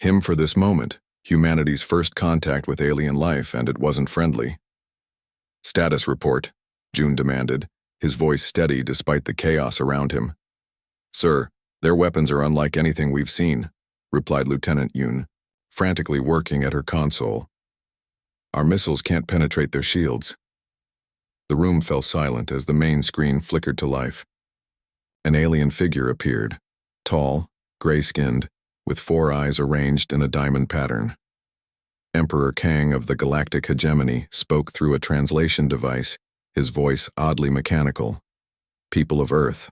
Him for this moment, humanity's first contact with alien life, and it wasn't friendly. "Status report," June demanded, his voice steady despite the chaos around him. "Sir, their weapons are unlike anything we've seen," replied Lieutenant Yoon, frantically working at her console. "Our missiles can't penetrate their shields." The room fell silent as the main screen flickered to life. An alien figure appeared, tall, gray-skinned, with 4 eyes arranged in a diamond pattern. Emperor Kang of the Galactic Hegemony spoke through a translation device, his voice oddly mechanical. "People of Earth,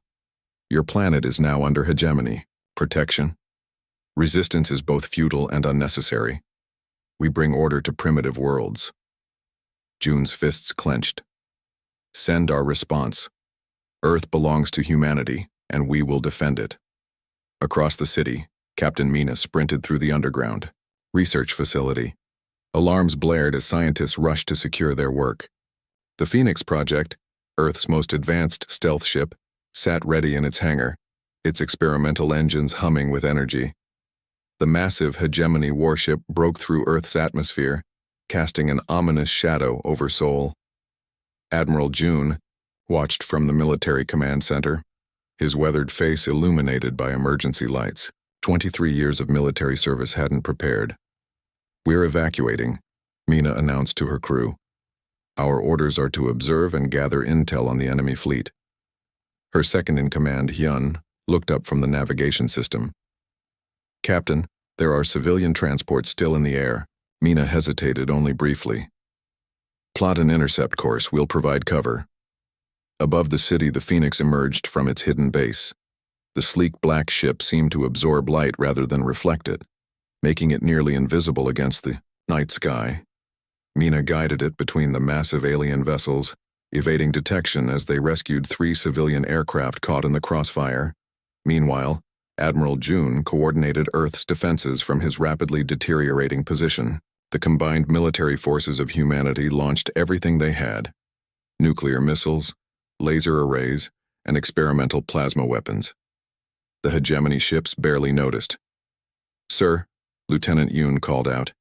your planet is now under hegemony, protection. Resistance is both futile and unnecessary. We bring order to primitive worlds." June's fists clenched. "Send our response. Earth belongs to humanity, and we will defend it." Across the city, Captain Mina sprinted through the underground research facility. Alarms blared as scientists rushed to secure their work. The Phoenix Project, Earth's most advanced stealth ship, sat ready in its hangar, its experimental engines humming with energy. The massive hegemony warship broke through Earth's atmosphere, casting an ominous shadow over Seoul. Admiral June watched from the military command center, his weathered face illuminated by emergency lights. 23 years of military service hadn't prepared. "We're evacuating," Mina announced to her crew. "Our orders are to observe and gather intel on the enemy fleet." Her second-in-command, Hyun, looked up from the navigation system. "Captain, there are civilian transports still in the air." Mina hesitated only briefly. "Plot an intercept course, we'll provide cover." Above the city, the Phoenix emerged from its hidden base. The sleek black ship seemed to absorb light rather than reflect it, making it nearly invisible against the night sky. Mina guided it between the massive alien vessels, evading detection as they rescued 3 civilian aircraft caught in the crossfire. Meanwhile, Admiral June coordinated Earth's defenses from his rapidly deteriorating position. The combined military forces of humanity launched everything they had: nuclear missiles, laser arrays, and experimental plasma weapons. The hegemony ships barely noticed. "Sir," Lieutenant Yoon called out,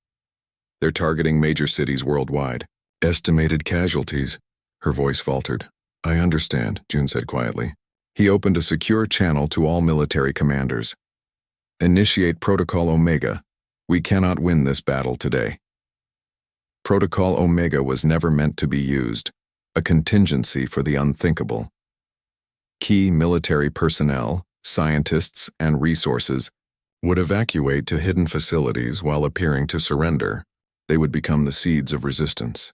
"they're targeting major cities worldwide." "Estimated casualties," her voice faltered. "I understand," June said quietly. He opened a secure channel to all military commanders. "Initiate Protocol Omega. We cannot win this battle today." Protocol Omega was never meant to be used, a contingency for the unthinkable. Key military personnel, scientists, and resources would evacuate to hidden facilities while appearing to surrender. They would become the seeds of resistance.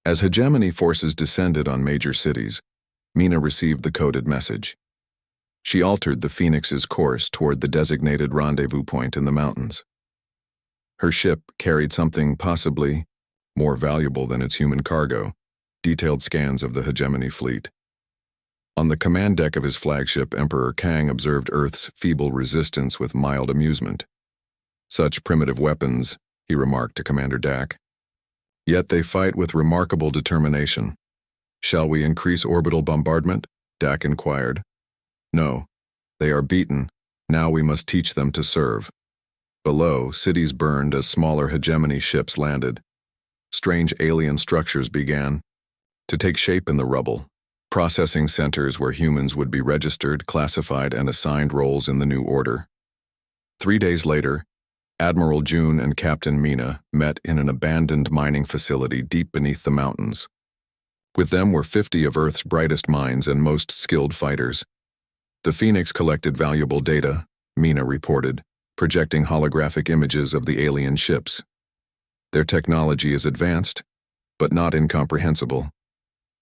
As hegemony forces descended on major cities, Mina received the coded message. She altered the Phoenix's course toward the designated rendezvous point in the mountains. Her ship carried something possibly more valuable than its human cargo: detailed scans of the hegemony fleet. On the command deck of his flagship, Emperor Kang observed Earth's feeble resistance with mild amusement. "Such primitive weapons," he remarked to Commander Dak. "Yet they fight with remarkable determination." "Shall we increase orbital bombardment?" Dak inquired. "No. They are beaten. Now we must teach them to serve." Below, cities burned as smaller hegemony ships landed. Strange alien structures began to take shape in the rubble. Processing centers where humans would be registered, classified, and assigned roles in the new order. 3 days later, Admiral June and Captain Mina met in an abandoned mining facility deep beneath the mountains. With them were 50 of Earth's brightest minds and most skilled fighters. The Phoenix collected valuable data, Mina reported, projecting holographic images of the alien ships. Their technology is advanced, but not incomprehensible.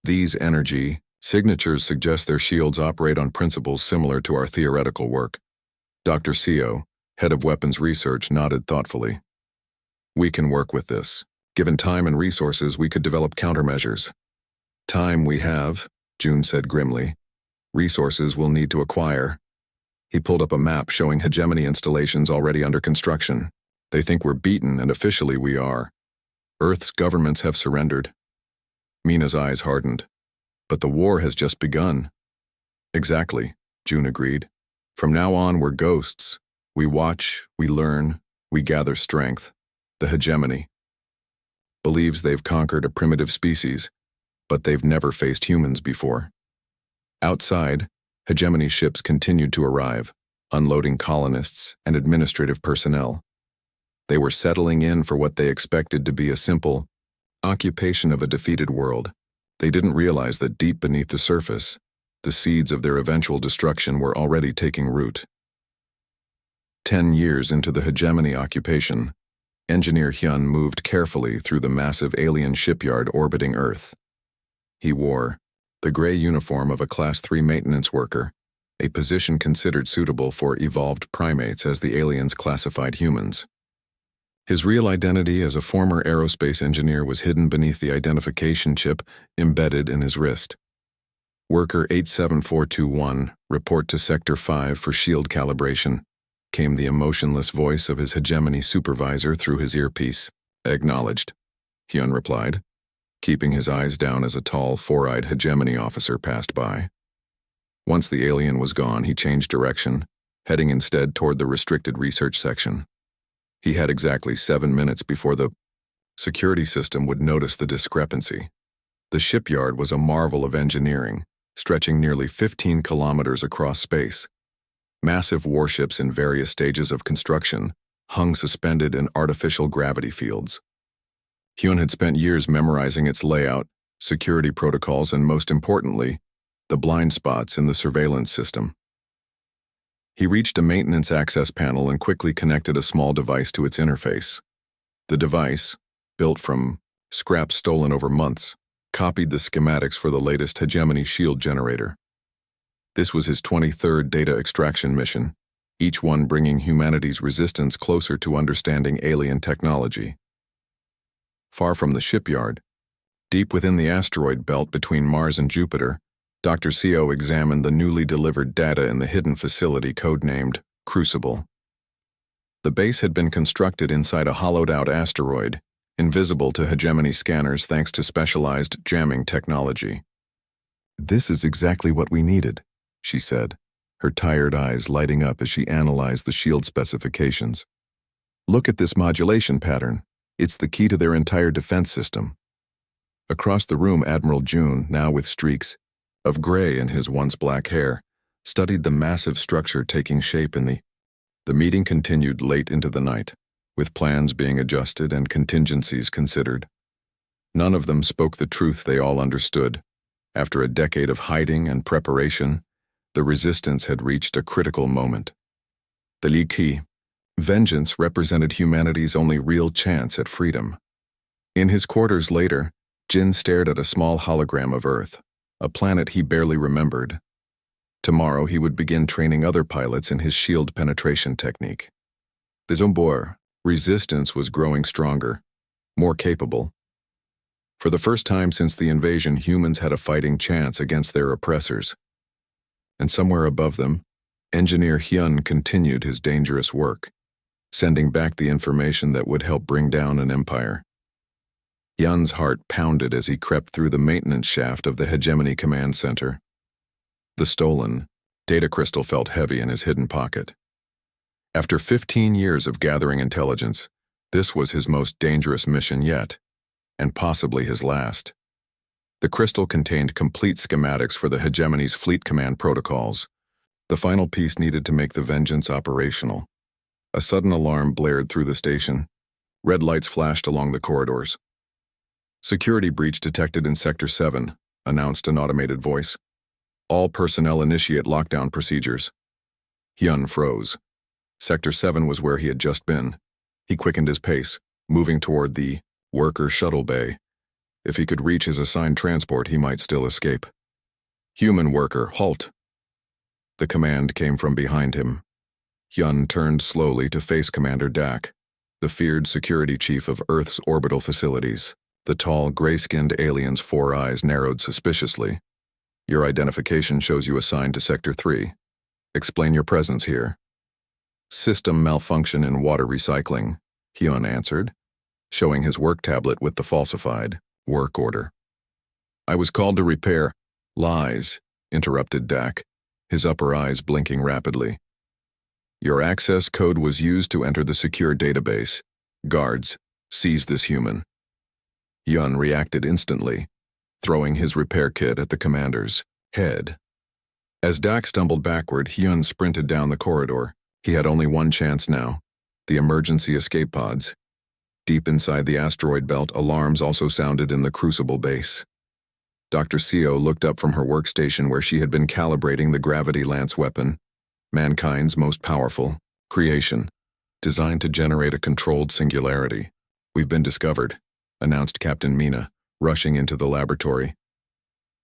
These energy signatures suggest their shields operate on principles similar to our theoretical work. Dr. Seo, head of weapons research, nodded thoughtfully. "We can work with this. Given time and resources, we could develop countermeasures." "Time we have," June said grimly. "Resources we'll need to acquire." He pulled up a map showing hegemony installations already under construction. "They think we're beaten, and officially we are. Earth's governments have surrendered." Mina's eyes hardened. "But the war has just begun." "Exactly," June agreed. "From now on, we're ghosts. We watch, we learn, we gather strength. The hegemony believes they've conquered a primitive species, but they've never faced humans before. Outside, hegemony ships continued to arrive, unloading colonists and administrative personnel. They were settling in for what they expected to be a simple occupation of a defeated world. They didn't realize that deep beneath the surface, the seeds of their eventual destruction were already taking root. 10 years into the hegemony occupation, Engineer Hyun moved carefully through the massive alien shipyard orbiting Earth. He wore the gray uniform of a Class 3 maintenance worker, a position considered suitable for evolved primates as the aliens classified humans. His real identity as a former aerospace engineer was hidden beneath the identification chip embedded in his wrist. Worker 87421, report to Sector 5 for shield calibration, came the emotionless voice of his hegemony supervisor through his earpiece. Acknowledged, Hyun replied, keeping his eyes down as a tall, four-eyed hegemony officer passed by. Once the alien was gone, he changed direction, heading instead toward the restricted research section. He had exactly 7 minutes before the security system would notice the discrepancy. The shipyard was a marvel of engineering, stretching nearly 15 kilometers across space. Massive warships in various stages of construction hung suspended in artificial gravity fields. Hyun had spent years memorizing its layout, security protocols, and most importantly, the blind spots in the surveillance system. He reached a maintenance access panel and quickly connected a small device to its interface. The device, built from scrap stolen over months, copied the schematics for the latest hegemony shield generator. This was his 23rd data extraction mission, each one bringing humanity's resistance closer to understanding alien technology. Far from the shipyard, deep within the asteroid belt between Mars and Jupiter, Dr. Seo examined the newly delivered data in the hidden facility codenamed Crucible. The base had been constructed inside a hollowed-out asteroid, invisible to hegemony scanners thanks to specialized jamming technology. "This is exactly what we needed," she said, her tired eyes lighting up as she analyzed the shield specifications. "Look at this modulation pattern. It's the key to their entire defense system." Across the room, Admiral June, now with streaks of gray in his once black hair, studied the massive structure taking shape in the meeting continued late into the night, with plans being adjusted and contingencies considered. None of them spoke the truth they all understood. After a decade of hiding and preparation, the resistance had reached a critical moment. The Li Qi, vengeance, represented humanity's only real chance at freedom. In his quarters later, Jin stared at a small hologram of Earth, a planet he barely remembered. Tomorrow he would begin training other pilots in his shield penetration technique. The Zombor resistance was growing stronger, more capable. For the first time since the invasion, humans had a fighting chance against their oppressors. And somewhere above them, Engineer Hyun continued his dangerous work, sending back the information that would help bring down an empire. Hyun's heart pounded as he crept through the maintenance shaft of the Hegemony Command Center. The stolen data crystal felt heavy in his hidden pocket. After 15 years of gathering intelligence, this was his most dangerous mission yet, and possibly his last. The crystal contained complete schematics for the Hegemony's fleet command protocols, the final piece needed to make the Vengeance operational. A sudden alarm blared through the station. Red lights flashed along the corridors. "Security breach detected in Sector 7, announced an automated voice. "All personnel initiate lockdown procedures." Hyun froze. Sector 7 was where he had just been. He quickened his pace, moving toward the worker shuttle bay. If he could reach his assigned transport, he might still escape. "Human worker, halt!" The command came from behind him. Hyun turned slowly to face Commander Dak, the feared security chief of Earth's orbital facilities. The tall, gray-skinned alien's 4 eyes narrowed suspiciously. "Your identification shows you assigned to Sector 3. Explain your presence here." "System malfunction in water recycling," Hyun answered, showing his work tablet with the falsified work order. "I was called to repair." "Lies," interrupted Dak, his upper eyes blinking rapidly. Your access code was used to enter the secure database. Guards, seize this human. Hyun reacted instantly, throwing his repair kit at the commander's head. As Dak stumbled backward, Hyun sprinted down the corridor. He had only one chance now: the emergency escape pods. Deep inside the asteroid belt, alarms also sounded in the Crucible base. Dr. Seo looked up from her workstation where she had been calibrating the gravity lance weapon, mankind's most powerful creation, designed to generate a controlled singularity. "We've been discovered," announced Captain Mina, rushing into the laboratory.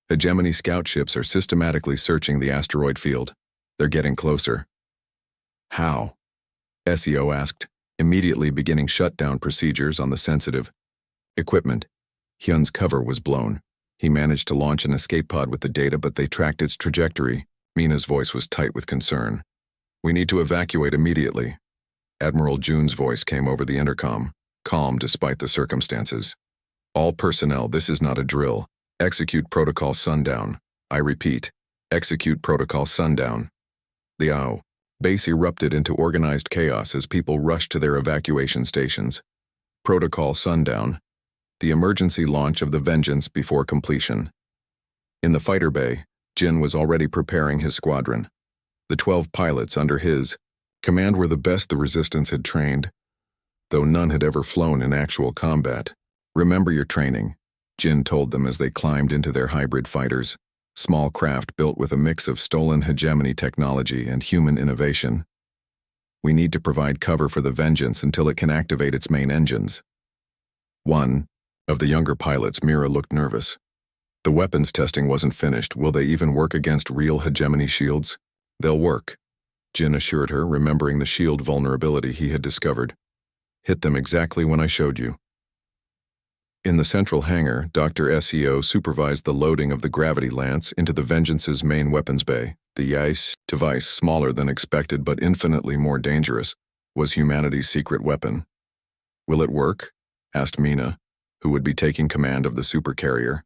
Hegemony scout ships are systematically searching the asteroid field. They're getting closer. "How?" SEO asked, immediately beginning shutdown procedures on the sensitive equipment. Hyun's cover was blown. He managed to launch an escape pod with the data, but they tracked its trajectory. Mina's voice was tight with concern. "We need to evacuate immediately." Admiral Jun's voice came over the intercom, calm despite the circumstances. "All personnel, this is not a drill. Execute Protocol Sundown. I repeat, execute Protocol Sundown." The base erupted into organized chaos as people rushed to their evacuation stations. Protocol Sundown, the emergency launch of the Vengeance before completion. In the fighter bay, Jin was already preparing his squadron. The 12 pilots under his command were the best the Resistance had trained, though none had ever flown in actual combat. "Remember your training," Jin told them as they climbed into their hybrid fighters, small craft built with a mix of stolen hegemony technology and human innovation. "We need to provide cover for the Vengeance until it can activate its main engines." One of the younger pilots, Mira, looked nervous. "The weapons testing wasn't finished. Will they even work against real hegemony shields?" "They'll work," Jin assured her, remembering the shield vulnerability he had discovered. "Hit them exactly when I showed you." In the central hangar, Dr. SEO supervised the loading of the gravity lance into the Vengeance's main weapons bay. The YICE device, smaller than expected but infinitely more dangerous, was humanity's secret weapon. "Will it work?" asked Mina, who would be taking command of the Supercarrier.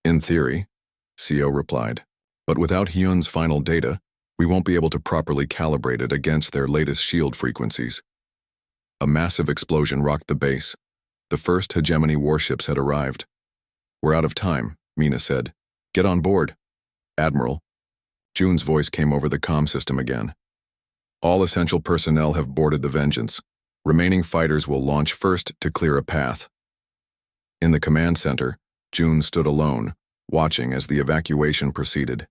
"In theory," CO replied, "but without Hyun's final data, we won't be able to properly calibrate it against their latest shield frequencies." A massive explosion rocked the base. The first hegemony warships had arrived. "We're out of time," Mina said. "Get on board." "Admiral." Jun's voice came over the comm system again. "All essential personnel have boarded the Vengeance. Remaining fighters will launch first to clear a path." In the command center, Jun stood alone, watching as the evacuation proceeded.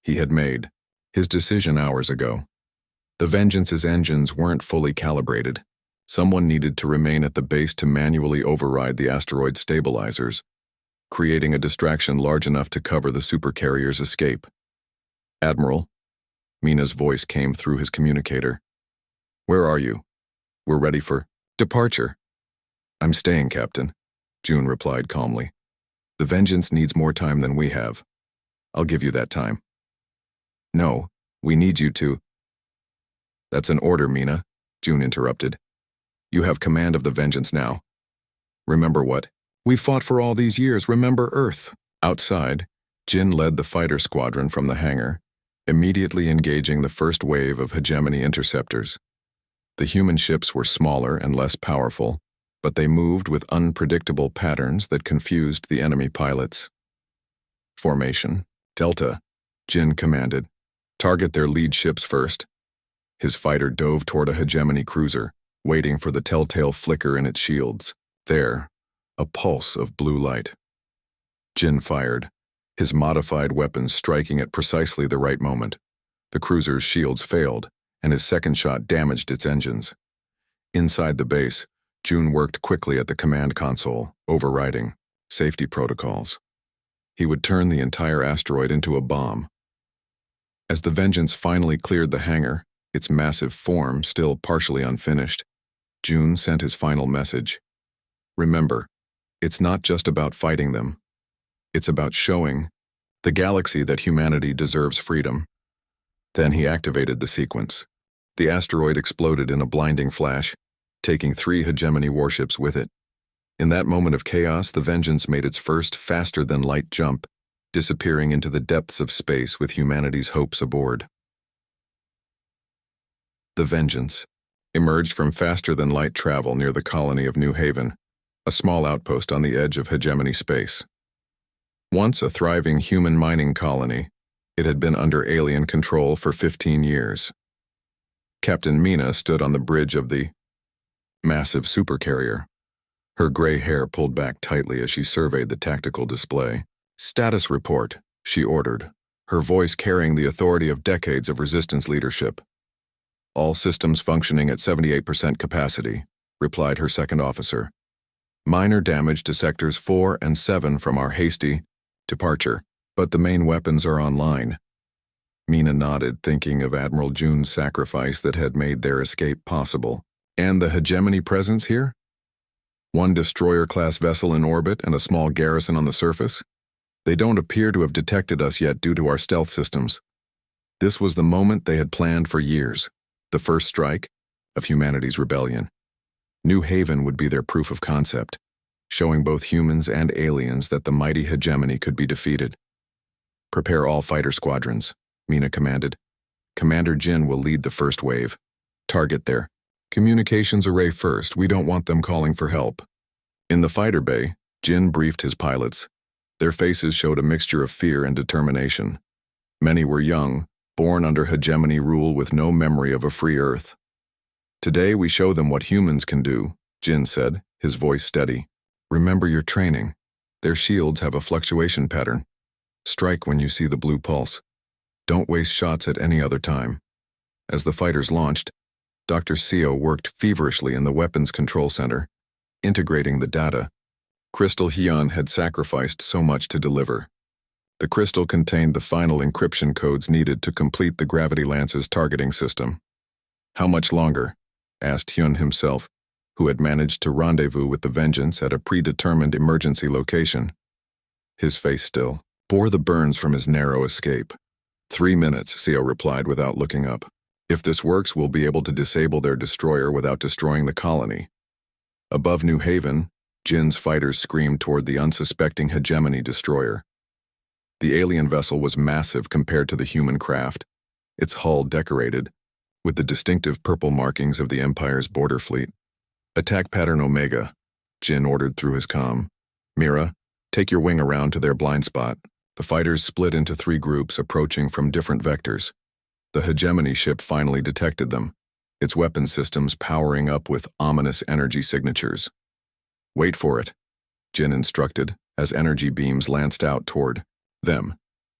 He had made his decision hours ago. The Vengeance's engines weren't fully calibrated. Someone needed to remain at the base to manually override the asteroid stabilizers, creating a distraction large enough to cover the Supercarrier's escape. "Admiral," Mina's voice came through his communicator. "Where are you?" "We're ready for departure." "I'm staying, Captain," Jun replied calmly. "The Vengeance needs more time than we have. I'll give you that time." "No, we need you to—" "That's an order, Mina," Jun interrupted. "You have command of the Vengeance now. Remember what we fought for all these years. Remember Earth." Outside, Jin led the fighter squadron from the hangar, immediately engaging the first wave of hegemony interceptors. The human ships were smaller and less powerful, but they moved with unpredictable patterns that confused the enemy pilots. "Formation, Delta," Jin commanded. "Target their lead ships first." His fighter dove toward a hegemony cruiser, waiting for the telltale flicker in its shields. There, a pulse of blue light. Jin fired, his modified weapons striking at precisely the right moment. The cruiser's shields failed, and his second shot damaged its engines. Inside the base, Jun worked quickly at the command console, overriding safety protocols. He would turn the entire asteroid into a bomb. As the Vengeance finally cleared the hangar, its massive form still partially unfinished, Jun sent his final message. "Remember, it's not just about fighting them. It's about showing the galaxy that humanity deserves freedom." Then he activated the sequence. The asteroid exploded in a blinding flash, taking 3 hegemony warships with it. In that moment of chaos, the Vengeance made its first faster-than-light jump, disappearing into the depths of space with humanity's hopes aboard. The Vengeance emerged from faster-than-light travel near the colony of New Haven, a small outpost on the edge of hegemony space. Once a thriving human mining colony, it had been under alien control for 15 years. Captain Mina stood on the bridge of the massive supercarrier, her gray hair pulled back tightly as she surveyed the tactical display. "Status report," she ordered, her voice carrying the authority of decades of resistance leadership. "All systems functioning at 78% capacity," replied her second officer. "Minor damage to sectors 4 and 7 from our hasty departure, but the main weapons are online." Mina nodded, thinking of Admiral June's sacrifice that had made their escape possible. "And the hegemony presence here? One destroyer-class vessel in orbit and a small garrison on the surface? They don't appear to have detected us yet due to our stealth systems." This was the moment they had planned for years, the first strike of humanity's rebellion. New Haven would be their proof of concept, showing both humans and aliens that the mighty hegemony could be defeated. "Prepare all fighter squadrons," Mina commanded. "Commander Jin will lead the first wave. Target their communications array first. We don't want them calling for help." In the fighter bay, Jin briefed his pilots. Their faces showed a mixture of fear and determination. Many were young, born under hegemony rule with no memory of a free Earth. "Today we show them what humans can do," Jin said, his voice steady. "Remember your training. Their shields have a fluctuation pattern. Strike when you see the blue pulse. Don't waste shots at any other time." As the fighters launched, Dr. Seo worked feverishly in the weapons control center, integrating the data. Crystal Hyun had sacrificed so much to deliver. The crystal contained the final encryption codes needed to complete the Gravity Lance's targeting system. "How much longer?" asked Hyun himself, who had managed to rendezvous with the Vengeance at a predetermined emergency location. His face still bore the burns from his narrow escape. 3 minutes, Seo replied without looking up. "If this works, we'll be able to disable their destroyer without destroying the colony." Above New Haven, Jin's fighters screamed toward the unsuspecting hegemony destroyer. The alien vessel was massive compared to the human craft, its hull decorated with the distinctive purple markings of the Empire's border fleet. "Attack pattern Omega," Jin ordered through his comm. "Mira, take your wing around to their blind spot." The fighters split into 3 groups, approaching from different vectors. The hegemony ship finally detected them, its weapon systems powering up with ominous energy signatures. "Wait for it," Jin instructed, as energy beams lanced out toward them.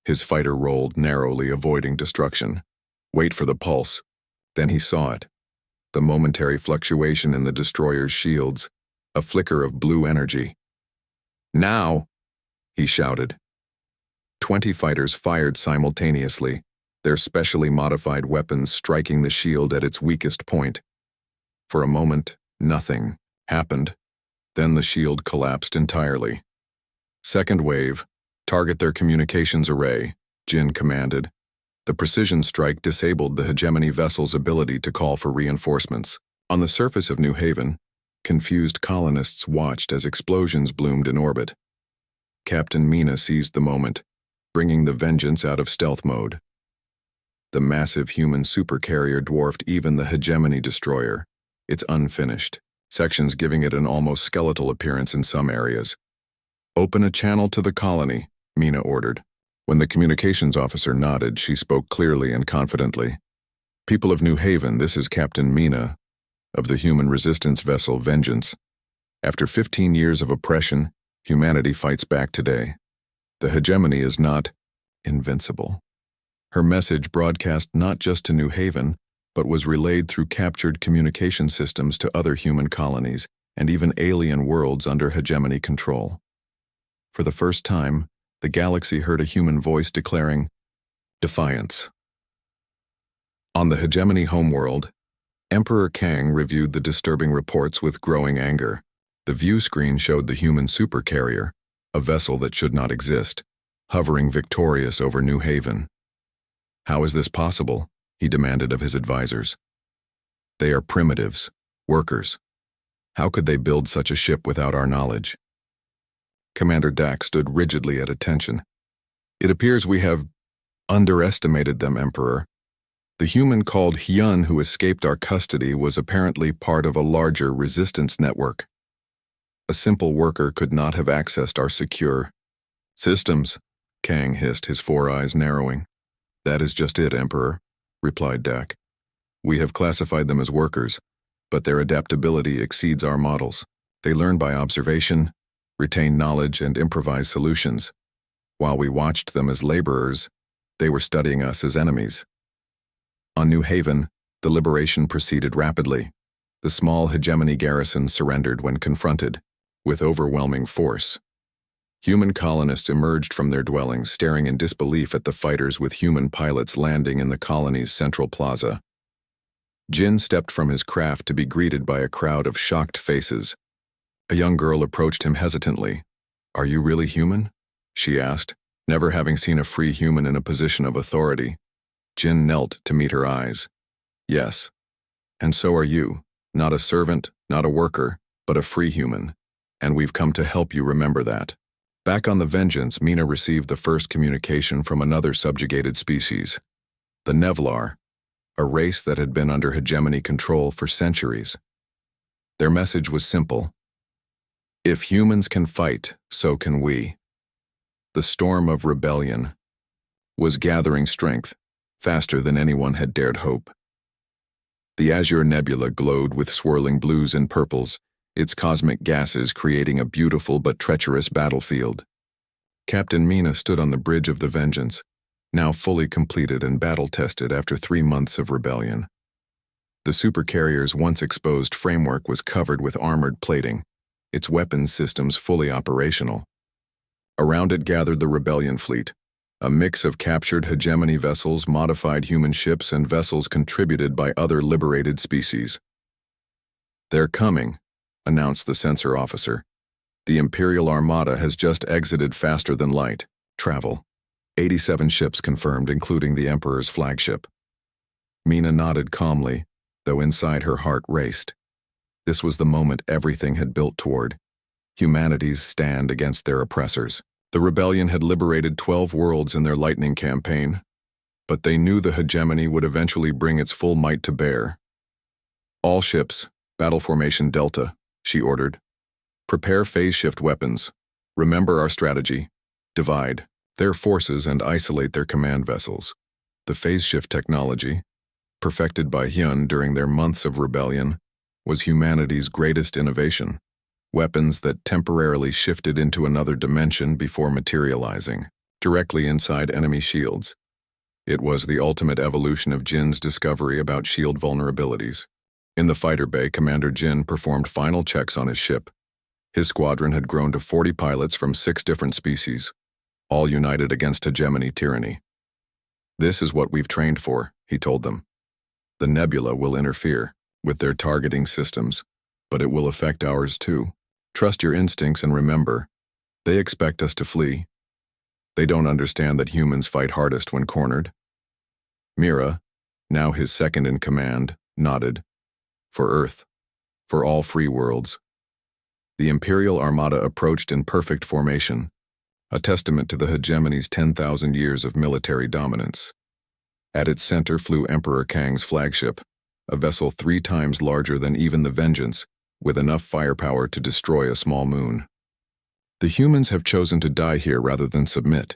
His fighter rolled narrowly, avoiding destruction. "Wait for the pulse." Then he saw it. The momentary fluctuation in the destroyer's shields, a flicker of blue energy. "Now!" he shouted. 20 fighters fired simultaneously, their specially modified weapons striking the shield at its weakest point. For a moment, nothing happened. Then the shield collapsed entirely. "Second wave, target their communications array," Jin commanded. The precision strike disabled the hegemony vessel's ability to call for reinforcements. On the surface of New Haven, confused colonists watched as explosions bloomed in orbit. Captain Mina seized the moment, bringing the Vengeance out of stealth mode. The massive human supercarrier dwarfed even the hegemony destroyer, its unfinished sections giving it an almost skeletal appearance in some areas. "Open a channel to the colony," Mina ordered. When the communications officer nodded, she spoke clearly and confidently. "People of New Haven, this is Captain Mina of the human resistance vessel Vengeance. After 15 years of oppression, humanity fights back today. The hegemony is not invincible." Her message broadcast not just to New Haven, but was relayed through captured communication systems to other human colonies and even alien worlds under hegemony control. For the first time, the galaxy heard a human voice declaring defiance. On the hegemony homeworld, Emperor Kang reviewed the disturbing reports with growing anger. The view screen showed the human supercarrier, a vessel that should not exist, hovering victorious over New Haven. "How is this possible?" he demanded of his advisors. "They are primitives, workers. How could they build such a ship without our knowledge?" Commander Dak stood rigidly at attention. "It appears we have underestimated them, Emperor. The human called Hyun who escaped our custody was apparently part of a larger resistance network. A simple worker could not have accessed our secure systems, Kang hissed, his four eyes narrowing. That is just it, Emperor, replied Dak. We have classified them as workers, but their adaptability exceeds our models. They learn by observation, retain knowledge, and improvise solutions. While we watched them as laborers, they were studying us as enemies. On New Haven, the liberation proceeded rapidly. The small hegemony garrison surrendered when confronted, with overwhelming force. Human colonists emerged from their dwellings, staring in disbelief at the fighters with human pilots landing in the colony's central plaza. Jin stepped from his craft to be greeted by a crowd of shocked faces. A young girl approached him hesitantly. Are you really human? She asked, never having seen a free human in a position of authority. Jin knelt to meet her eyes. Yes. And so are you. Not a servant, not a worker, but a free human. And we've come to help you remember that. Back on the Vengeance, Mina received the first communication from another subjugated species, the Nevlar, a race that had been under hegemony control for centuries. Their message was simple. If humans can fight, so can we. The storm of rebellion was gathering strength, faster than anyone had dared hope. The Azure Nebula glowed with swirling blues and purples, its cosmic gases creating a beautiful but treacherous battlefield. Captain Mina stood on the bridge of the Vengeance, now fully completed and battle-tested after 3 months of rebellion. The Supercarrier's once exposed framework was covered with armored plating, its weapons systems fully operational. Around it gathered the rebellion fleet, a mix of captured hegemony vessels, modified human ships, and vessels contributed by other liberated species. They're coming, announced the censor officer. The Imperial Armada has just exited faster than light. Travel. 87 ships confirmed, including the Emperor's flagship. Mina nodded calmly, though inside her heart raced. This was the moment everything had built toward. Humanity's stand against their oppressors. The rebellion had liberated 12 worlds in their Lightning campaign, but they knew the hegemony would eventually bring its full might to bear. All ships, battle formation Delta, she ordered. Prepare phase shift weapons. Remember our strategy. Divide their forces and isolate their command vessels. The phase shift technology, perfected by Hyun during their months of rebellion, was humanity's greatest innovation. Weapons that temporarily shifted into another dimension before materializing, directly inside enemy shields. It was the ultimate evolution of Jin's discovery about shield vulnerabilities. In the fighter bay, Commander Jin performed final checks on his ship. His squadron had grown to 40 pilots from 6 different species, all united against hegemony tyranny. This is what we've trained for, he told them. The Nebula will interfere with their targeting systems, but it will affect ours too. Trust your instincts and remember, they expect us to flee. They don't understand that humans fight hardest when cornered. Mira, now his second in command, nodded. For Earth. For all free worlds. The Imperial Armada approached in perfect formation, a testament to the hegemony's 10,000 years of military dominance. At its center flew Emperor Kang's flagship, a vessel 3 times larger than even the Vengeance, with enough firepower to destroy a small moon. The humans have chosen to die here rather than submit,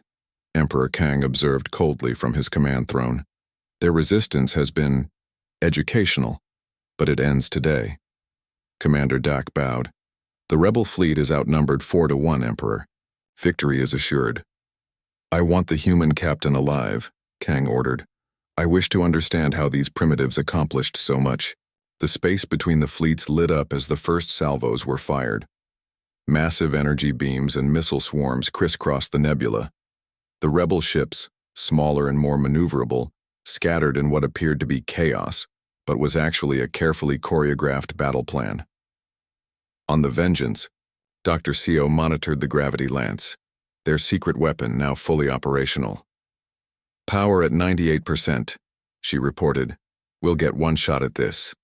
Emperor Kang observed coldly from his command throne. Their resistance has been educational, but it ends today. Commander Dak bowed. The rebel fleet is outnumbered 4-1, Emperor. Victory is assured. I want the human captain alive, Kang ordered. I wish to understand how these primitives accomplished so much. The space between the fleets lit up as the first salvos were fired. Massive energy beams and missile swarms crisscrossed the nebula. The rebel ships, smaller and more maneuverable, scattered in what appeared to be chaos, but was actually a carefully choreographed battle plan. On the Vengeance, Dr. Seo monitored the gravity lance, their secret weapon now fully operational. Power at 98%, she reported. We'll get one shot at this.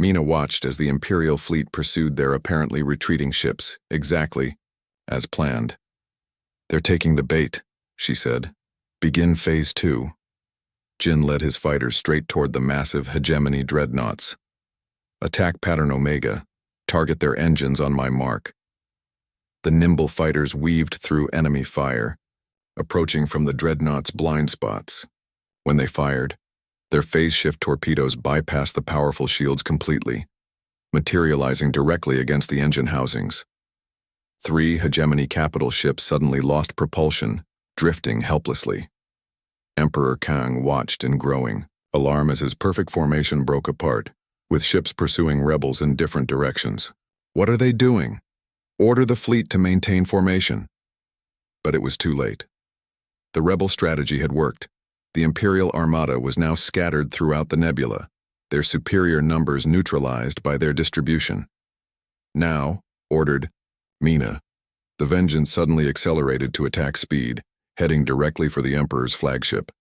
Mina watched as the Imperial fleet pursued their apparently retreating ships, exactly as planned. They're taking the bait, she said. Begin Phase 2. Jin led his fighters straight toward the massive hegemony dreadnoughts. Attack pattern Omega. Target their engines on my mark. The nimble fighters weaved through enemy fire, approaching from the dreadnought's blind spots. When they fired, their phase-shift torpedoes bypassed the powerful shields completely, materializing directly against the engine housings. 3 hegemony capital ships suddenly lost propulsion, drifting helplessly. Emperor Kang watched in growing alarm as his perfect formation broke apart, with ships pursuing rebels in different directions. What are they doing? Order the fleet to maintain formation. But it was too late. The rebel strategy had worked. The Imperial Armada was now scattered throughout the nebula, their superior numbers neutralized by their distribution. Now, ordered Mina, the Vengeance suddenly accelerated to attack speed, heading directly for the Emperor's flagship.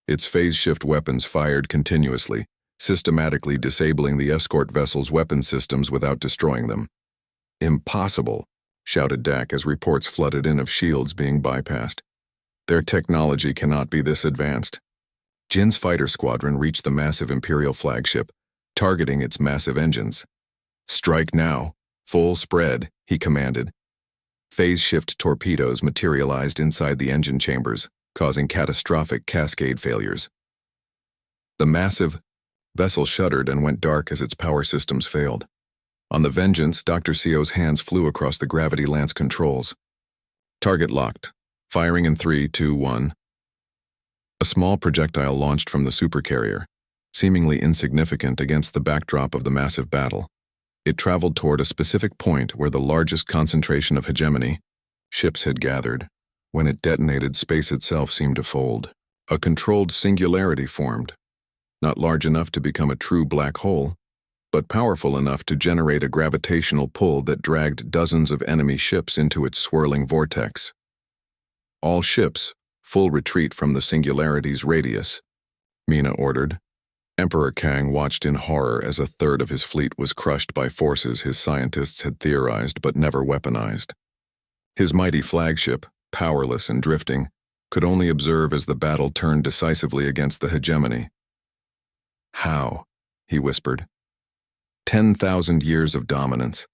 Its phase-shift weapons fired continuously, systematically disabling the escort vessel's weapon systems without destroying them. Impossible, shouted Dak as reports flooded in of shields being bypassed. Their technology cannot be this advanced. Jin's fighter squadron reached the massive Imperial flagship, targeting its massive engines. Strike now, full spread, he commanded. Phase-shift torpedoes materialized inside the engine chambers, causing catastrophic cascade failures. The massive vessel shuddered and went dark as its power systems failed. On the Vengeance, Dr. Sio's hands flew across the gravity lance controls. Target locked. Firing in 3, 2, 1. A small projectile launched from the Supercarrier, seemingly insignificant against the backdrop of the massive battle. It traveled toward a specific point where the largest concentration of hegemony ships had gathered. When it detonated, space itself seemed to fold. A controlled singularity formed, not large enough to become a true black hole, but powerful enough to generate a gravitational pull that dragged dozens of enemy ships into its swirling vortex. All ships, full retreat from the singularity's radius, Mina ordered. Emperor Kang watched in horror as a third of his fleet was crushed by forces his scientists had theorized but never weaponized. His mighty flagship, powerless and drifting, could only observe as the battle turned decisively against the hegemony. How? He whispered. 10,000 years of dominance.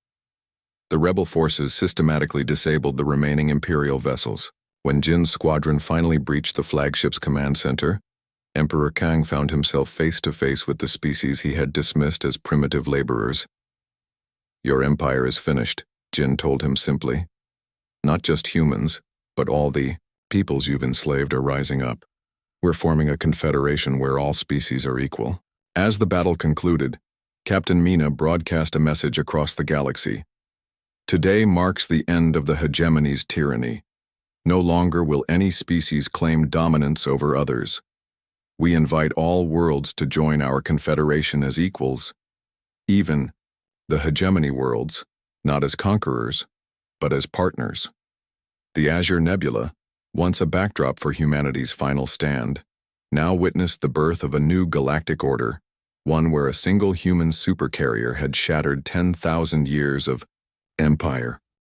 The rebel forces systematically disabled the remaining Imperial vessels. When Jin's squadron finally breached the flagship's command center, Emperor Kang found himself face to face with the species he had dismissed as primitive laborers. Your empire is finished, Jin told him simply. Not just humans, but all the peoples you've enslaved are rising up. We're forming a confederation where all species are equal. As the battle concluded, Captain Mina broadcast a message across the galaxy. Today marks the end of the hegemony's tyranny. No longer will any species claim dominance over others. We invite all worlds to join our confederation as equals, even the hegemony worlds, not as conquerors, but as partners. The Azure Nebula, once a backdrop for humanity's final stand, now witnessed the birth of a new galactic order, one where a single human supercarrier had shattered 10,000 years of empire.